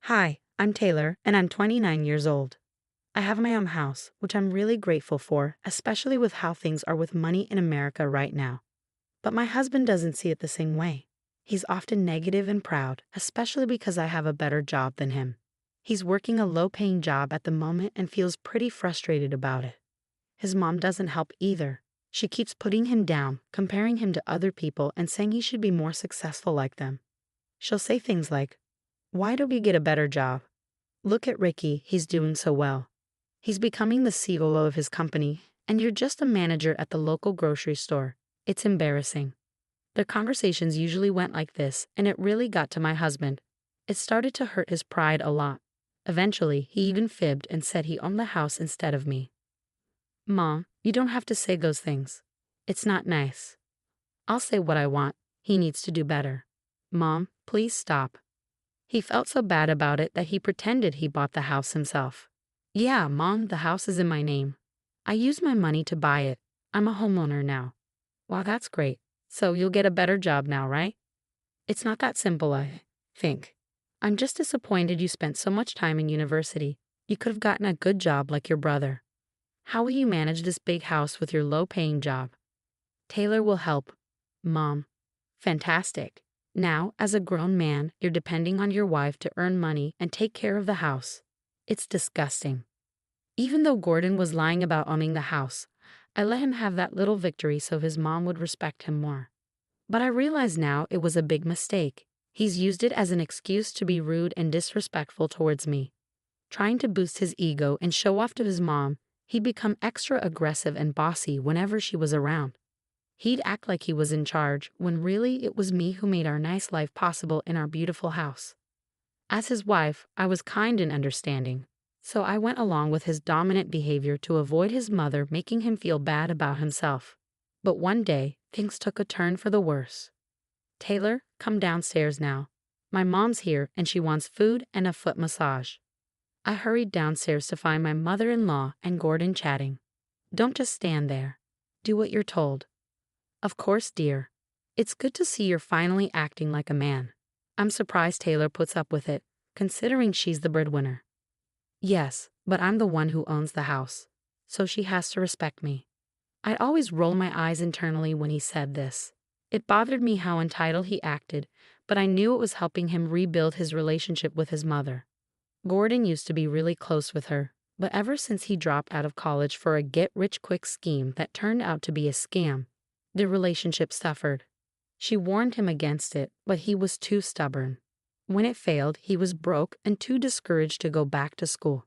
Hi, I'm Taylor, and I'm 29 years old. I have my own house, which I'm really grateful for, especially with how things are with money in America right now. But my husband doesn't see it the same way. He's often negative and proud, especially because I have a better job than him. He's working a low-paying job at the moment and feels pretty frustrated about it. His mom doesn't help either. She keeps putting him down, comparing him to other people, and saying he should be more successful like them. She'll say things like, "Why don't we get a better job? Look at Ricky, he's doing so well. He's becoming the CEO of his company, and you're just a manager at the local grocery store. It's embarrassing." Their conversations usually went like this, and it really got to my husband. It started to hurt his pride a lot. Eventually, he even fibbed and said he owned the house instead of me. "Mom, you don't have to say those things. It's not nice. I'll say what I want. He needs to do better." "Mom, please stop." He felt so bad about it that he pretended he bought the house himself. "Yeah, Mom, the house is in my name. I used my money to buy it. I'm a homeowner now." "Wow, that's great. So you'll get a better job now, right?" "It's not that simple, I think. I'm just disappointed you spent so much time in university. You could have gotten a good job like your brother. How will you manage this big house with your low-paying job?" "Taylor will help." "Mom." "Fantastic. Now, as a grown man, you're depending on your wife to earn money and take care of the house. It's disgusting." Even though Gordon was lying about owning the house, I let him have that little victory so his mom would respect him more. But I realize now it was a big mistake. He's used it as an excuse to be rude and disrespectful towards me. Trying to boost his ego and show off to his mom, he'd become extra aggressive and bossy whenever she was around. He'd act like he was in charge, when really it was me who made our nice life possible in our beautiful house. As his wife, I was kind and understanding, so I went along with his dominant behavior to avoid his mother making him feel bad about himself. But one day, things took a turn for the worse. "Taylor, come downstairs now. My mom's here and she wants food and a foot massage." I hurried downstairs to find my mother-in-law and Gordon chatting. "Don't just stand there. Do what you're told." "Of course, dear. It's good to see you're finally acting like a man. I'm surprised Taylor puts up with it, considering she's the breadwinner." "Yes, but I'm the one who owns the house, so she has to respect me." I'd always roll my eyes internally when he said this. It bothered me how entitled he acted, but I knew it was helping him rebuild his relationship with his mother. Gordon used to be really close with her, but ever since he dropped out of college for a get-rich-quick scheme that turned out to be a scam, the relationship suffered. She warned him against it, but he was too stubborn. When it failed, he was broke and too discouraged to go back to school.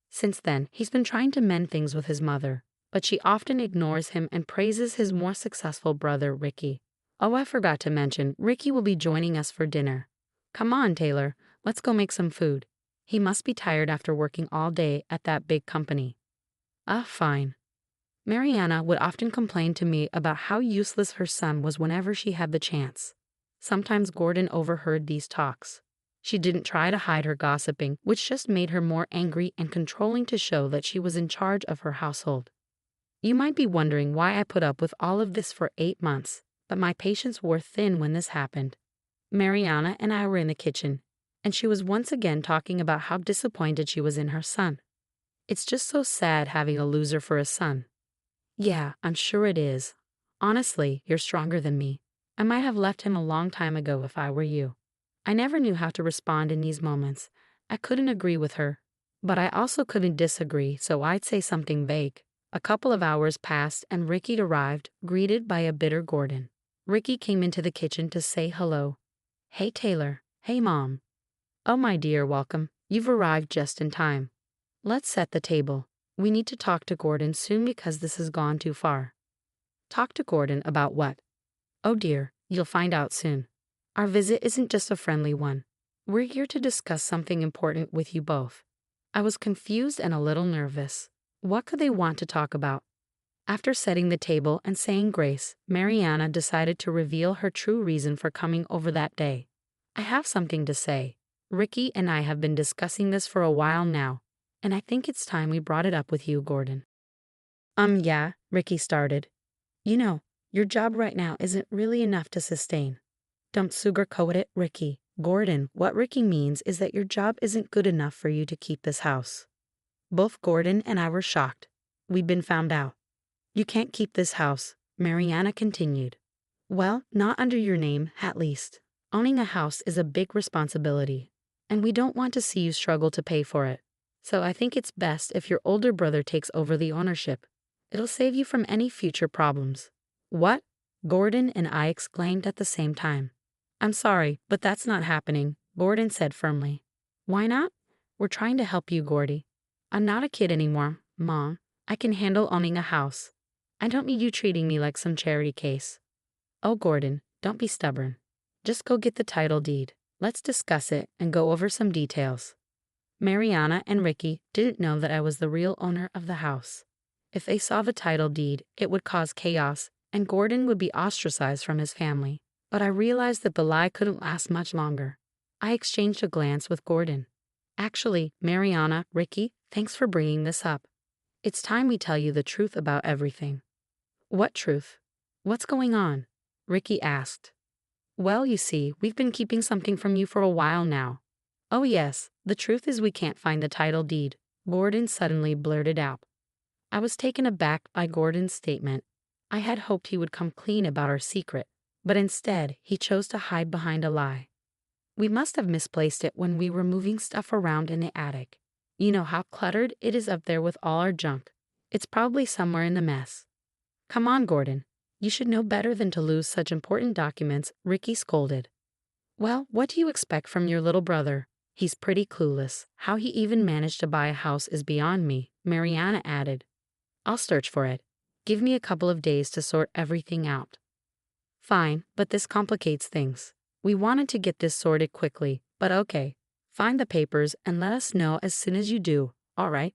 Since then, he's been trying to mend things with his mother, but she often ignores him and praises his more successful brother, Ricky. Oh, I forgot to mention, Ricky will be joining us for dinner. Come on, Taylor, let's go make some food. He must be tired after working all day at that big company. Ah, fine. Mariana would often complain to me about how useless her son was whenever she had the chance. Sometimes Gordon overheard these talks. She didn't try to hide her gossiping, which just made her more angry and controlling to show that she was in charge of her household. You might be wondering why I put up with all of this for 8 months, but my patience wore thin when this happened. Mariana and I were in the kitchen, and she was once again talking about how disappointed she was in her son. "It's just so sad having a loser for a son." "Yeah, I'm sure it is. Honestly, you're stronger than me. I might have left him a long time ago if I were you." I never knew how to respond in these moments. I couldn't agree with her, but I also couldn't disagree, so I'd say something vague. A couple of hours passed and Ricky arrived, greeted by a bitter Gordon. Ricky came into the kitchen to say hello. "Hey, Taylor. Hey, Mom." "Oh, my dear, welcome. You've arrived just in time. Let's set the table. We need to talk to Gordon soon because this has gone too far." "Talk to Gordon about what?" "Oh dear, you'll find out soon. Our visit isn't just a friendly one. We're here to discuss something important with you both." I was confused and a little nervous. What could they want to talk about? After setting the table and saying grace, Mariana decided to reveal her true reason for coming over that day. "I have something to say. Ricky and I have been discussing this for a while now, and I think it's time we brought it up with you, Gordon." Yeah," Ricky started. "You know, your job right now isn't really enough to sustain." "Don't sugarcoat it, Ricky. Gordon, what Ricky means is that your job isn't good enough for you to keep this house. Both Gordon and I were shocked. We'd been found out. You can't keep this house, Mariana continued. Well, not under your name, at least. Owning a house is a big responsibility, and we don't want to see you struggle to pay for it. So I think it's best if your older brother takes over the ownership. It'll save you from any future problems. What? Gordon and I exclaimed at the same time. I'm sorry, but that's not happening, Gordon said firmly. Why not? We're trying to help you, Gordy. I'm not a kid anymore, Mom. I can handle owning a house. I don't need you treating me like some charity case. Oh, Gordon, don't be stubborn. Just go get the title deed. Let's discuss it and go over some details. Mariana and Ricky didn't know that I was the real owner of the house. If they saw the title deed, it would cause chaos, and Gordon would be ostracized from his family. But I realized that the lie couldn't last much longer. I exchanged a glance with Gordon. Actually, Mariana, Ricky, thanks for bringing this up. It's time we tell you the truth about everything. What truth? What's going on? Ricky asked. Well, you see, we've been keeping something from you for a while now. Oh yes, the truth is we can't find the title deed, Gordon suddenly blurted out. I was taken aback by Gordon's statement. I had hoped he would come clean about our secret, but instead he chose to hide behind a lie. We must have misplaced it when we were moving stuff around in the attic. You know how cluttered it is up there with all our junk. It's probably somewhere in the mess. Come on, Gordon. You should know better than to lose such important documents, Ricky scolded. Well, what do you expect from your little brother? He's pretty clueless. How he even managed to buy a house is beyond me, Mariana added. I'll search for it. Give me a couple of days to sort everything out. Fine, but this complicates things. We wanted to get this sorted quickly, but okay. Find the papers and let us know as soon as you do, all right?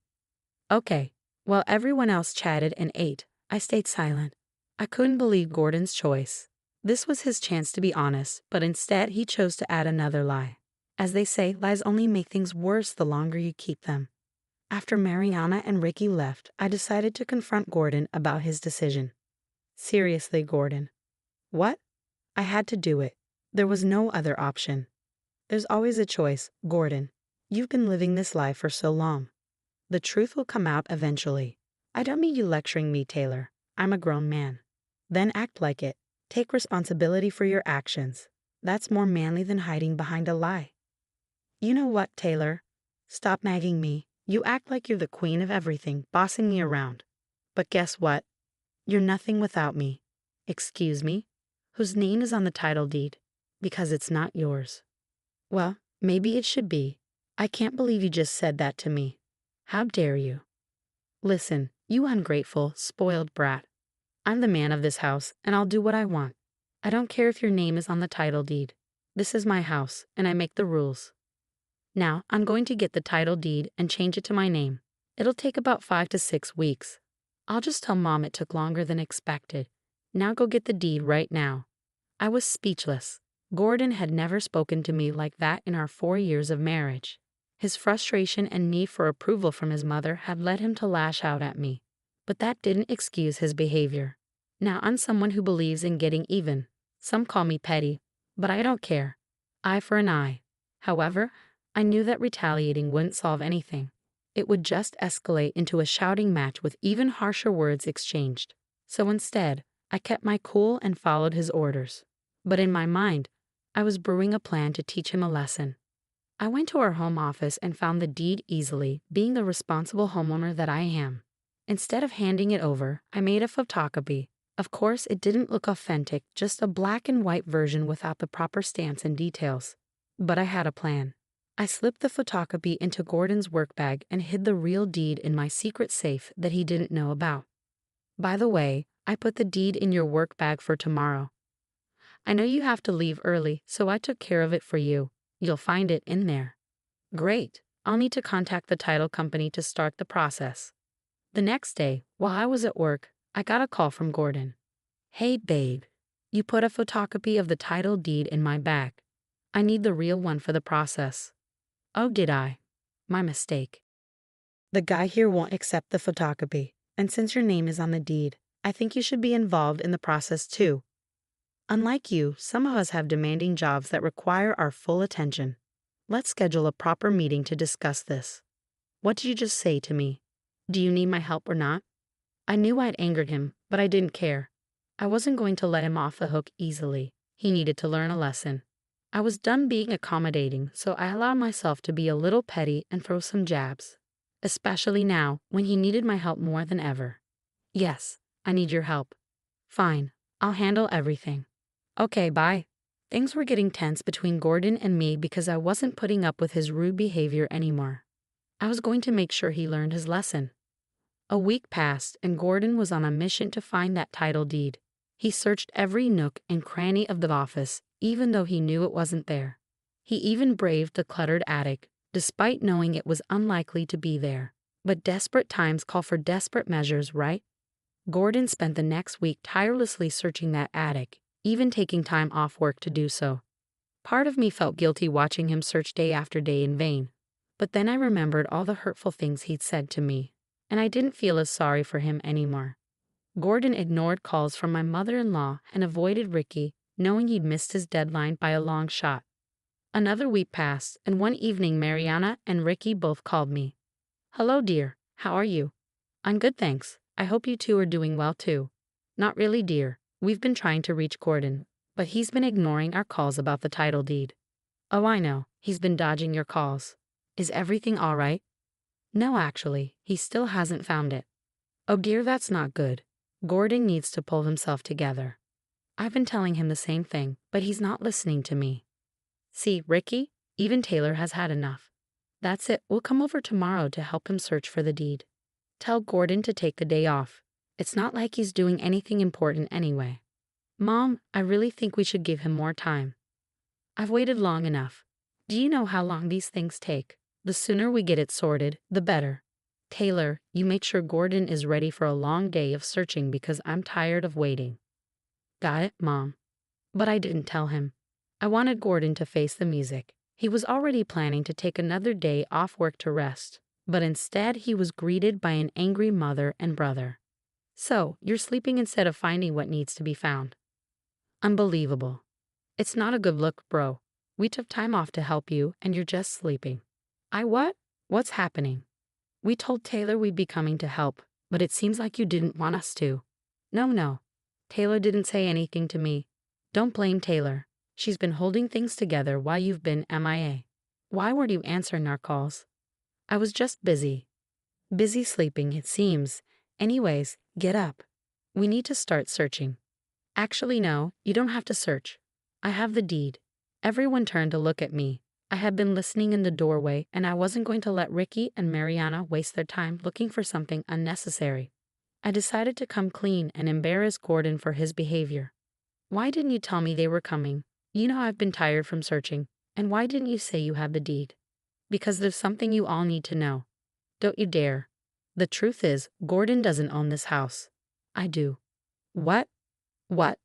Okay. While everyone else chatted and ate, I stayed silent. I couldn't believe Gordon's choice. This was his chance to be honest, but instead he chose to add another lie. As they say, lies only make things worse the longer you keep them. After Mariana and Ricky left, I decided to confront Gordon about his decision. Seriously, Gordon. What? I had to do it. There was no other option. There's always a choice, Gordon. You've been living this life for so long. The truth will come out eventually. I don't mean you lecturing me, Taylor. I'm a grown man. Then act like it. Take responsibility for your actions. That's more manly than hiding behind a lie. You know what, Taylor? Stop nagging me. You act like you're the queen of everything, bossing me around. But guess what? You're nothing without me. Excuse me? Whose name is on the title deed? Because it's not yours. Well, maybe it should be. I can't believe you just said that to me. How dare you? Listen, you ungrateful, spoiled brat. I'm the man of this house, and I'll do what I want. I don't care if your name is on the title deed. This is my house, and I make the rules. Now, I'm going to get the title deed and change it to my name. It'll take about 5 to 6 weeks. I'll just tell Mom it took longer than expected. Now go get the deed right now. I was speechless. Gordon had never spoken to me like that in our 4 years of marriage. His frustration and need for approval from his mother had led him to lash out at me. But that didn't excuse his behavior. Now I'm someone who believes in getting even. Some call me petty, but I don't care. Eye for an eye. However, I knew that retaliating wouldn't solve anything. It would just escalate into a shouting match with even harsher words exchanged. So instead, I kept my cool and followed his orders. But in my mind, I was brewing a plan to teach him a lesson. I went to our home office and found the deed easily, being the responsible homeowner that I am. Instead of handing it over, I made a photocopy. Of course, it didn't look authentic, just a black and white version without the proper stamps and details. But I had a plan. I slipped the photocopy into Gordon's work bag and hid the real deed in my secret safe that he didn't know about. By the way, I put the deed in your work bag for tomorrow. I know you have to leave early, so I took care of it for you. You'll find it in there. Great. I'll need to contact the title company to start the process. The next day, while I was at work, I got a call from Gordon. Hey, babe. You put a photocopy of the title deed in my bag. I need the real one for the process. Oh, did I? My mistake. The guy here won't accept the photocopy, and since your name is on the deed, I think you should be involved in the process too. Unlike you, some of us have demanding jobs that require our full attention. Let's schedule a proper meeting to discuss this. What did you just say to me? Do you need my help or not? I knew I'd angered him, but I didn't care. I wasn't going to let him off the hook easily. He needed to learn a lesson. I was done being accommodating, so I allowed myself to be a little petty and throw some jabs. Especially now, when he needed my help more than ever. Yes, I need your help. Fine, I'll handle everything. Okay, bye. Things were getting tense between Gordon and me because I wasn't putting up with his rude behavior anymore. I was going to make sure he learned his lesson. A week passed, and Gordon was on a mission to find that title deed. He searched every nook and cranny of the office, even though he knew it wasn't there. He even braved the cluttered attic, despite knowing it was unlikely to be there. But desperate times call for desperate measures, right? Gordon spent the next week tirelessly searching that attic, even taking time off work to do so. Part of me felt guilty watching him search day after day in vain. But then I remembered all the hurtful things he'd said to me, and I didn't feel as sorry for him anymore. Gordon ignored calls from my mother-in-law and avoided Ricky, knowing he'd missed his deadline by a long shot. Another week passed, and one evening Mariana and Ricky both called me. Hello, dear. How are you? I'm good, thanks. I hope you two are doing well, too. Not really, dear. We've been trying to reach Gordon, but he's been ignoring our calls about the title deed. Oh, I know. He's been dodging your calls. Is everything all right? No, actually, he still hasn't found it. Oh dear, that's not good. Gordon needs to pull himself together. I've been telling him the same thing, but he's not listening to me. See, Ricky, even Taylor has had enough. That's it, we'll come over tomorrow to help him search for the deed. Tell Gordon to take the day off. It's not like he's doing anything important anyway. Mom, I really think we should give him more time. I've waited long enough. Do you know how long these things take? The sooner we get it sorted, the better. Taylor, you make sure Gordon is ready for a long day of searching because I'm tired of waiting. Got it, Mom. But I didn't tell him. I wanted Gordon to face the music. He was already planning to take another day off work to rest, but instead he was greeted by an angry mother and brother. So, you're sleeping instead of finding what needs to be found. Unbelievable. It's not a good look, bro. We took time off to help you, and you're just sleeping. What? What's happening? We told Taylor we'd be coming to help, but it seems like you didn't want us to. No. Taylor didn't say anything to me. Don't blame Taylor. She's been holding things together while you've been MIA. Why weren't you answering our calls? I was just busy. Busy sleeping, it seems. Anyways, get up. We need to start searching. Actually, no, you don't have to search. I have the deed. Everyone turned to look at me. I had been listening in the doorway, and I wasn't going to let Ricky and Mariana waste their time looking for something unnecessary. I decided to come clean and embarrass Gordon for his behavior. Why didn't you tell me they were coming? You know I've been tired from searching. And why didn't you say you have the deed? Because there's something you all need to know. Don't you dare. The truth is, Gordon doesn't own this house. I do. What? What?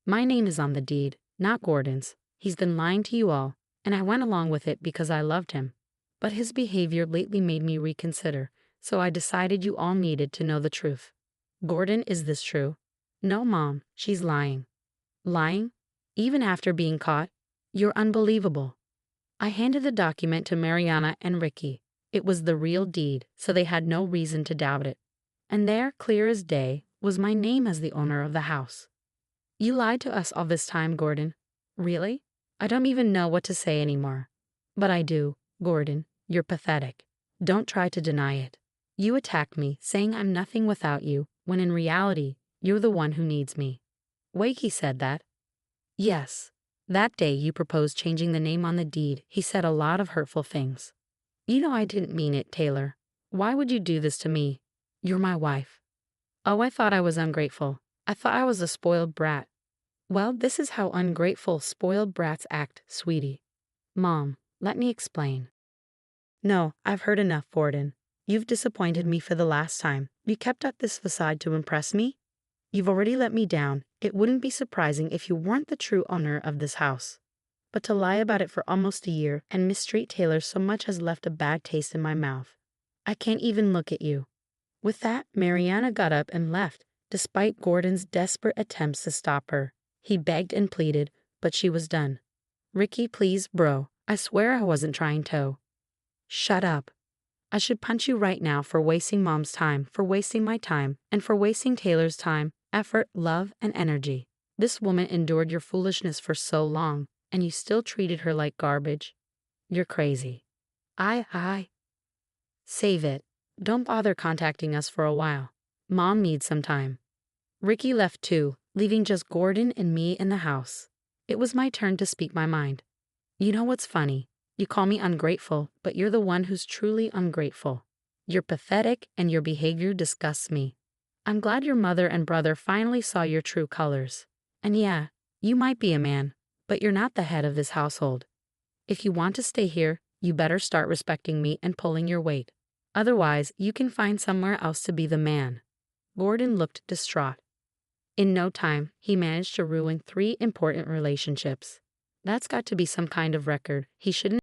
My name is on the deed, not Gordon's. He's been lying to you all, and I went along with it because I loved him. But his behavior lately made me reconsider, so I decided you all needed to know the truth. Gordon, is this true? No, Mom, she's lying. Lying? Even after being caught? You're unbelievable. I handed the document to Mariana and Ricky. It was the real deed, so they had no reason to doubt it. And there, clear as day, was my name as the owner of the house. You lied to us all this time, Gordon. Really? I don't even know what to say anymore. But I do, Gordon. You're pathetic. Don't try to deny it. You attacked me, saying I'm nothing without you, when in reality, you're the one who needs me. Wakey said that. Yes. That day you proposed changing the name on the deed. He said a lot of hurtful things. You know I didn't mean it, Taylor. Why would you do this to me? You're my wife. Oh, I thought I was ungrateful. I thought I was a spoiled brat. Well, this is how ungrateful, spoiled brats act, sweetie. Mom, let me explain. No, I've heard enough, Gordon. You've disappointed me for the last time. You kept up this facade to impress me? You've already let me down. It wouldn't be surprising if you weren't the true owner of this house. But to lie about it for almost a year and mistreat Taylor so much has left a bad taste in my mouth. I can't even look at you. With that, Mariana got up and left, despite Gordon's desperate attempts to stop her. He begged and pleaded, but she was done. Ricky, please, bro. I swear I wasn't trying to. Shut up. I should punch you right now for wasting Mom's time, for wasting my time, and for wasting Taylor's time, effort, love, and energy. This woman endured your foolishness for so long, and you still treated her like garbage. You're crazy. I. Save it. Don't bother contacting us for a while. Mom needs some time. Ricky left too, leaving just Gordon and me in the house. It was my turn to speak my mind. You know what's funny? You call me ungrateful, but you're the one who's truly ungrateful. You're pathetic and your behavior disgusts me. I'm glad your mother and brother finally saw your true colors. And yeah, you might be a man, but you're not the head of this household. If you want to stay here, you better start respecting me and pulling your weight. Otherwise, you can find somewhere else to be the man. Gordon looked distraught. In no time, he managed to ruin 3 important relationships. That's got to be some kind of record. He shouldn't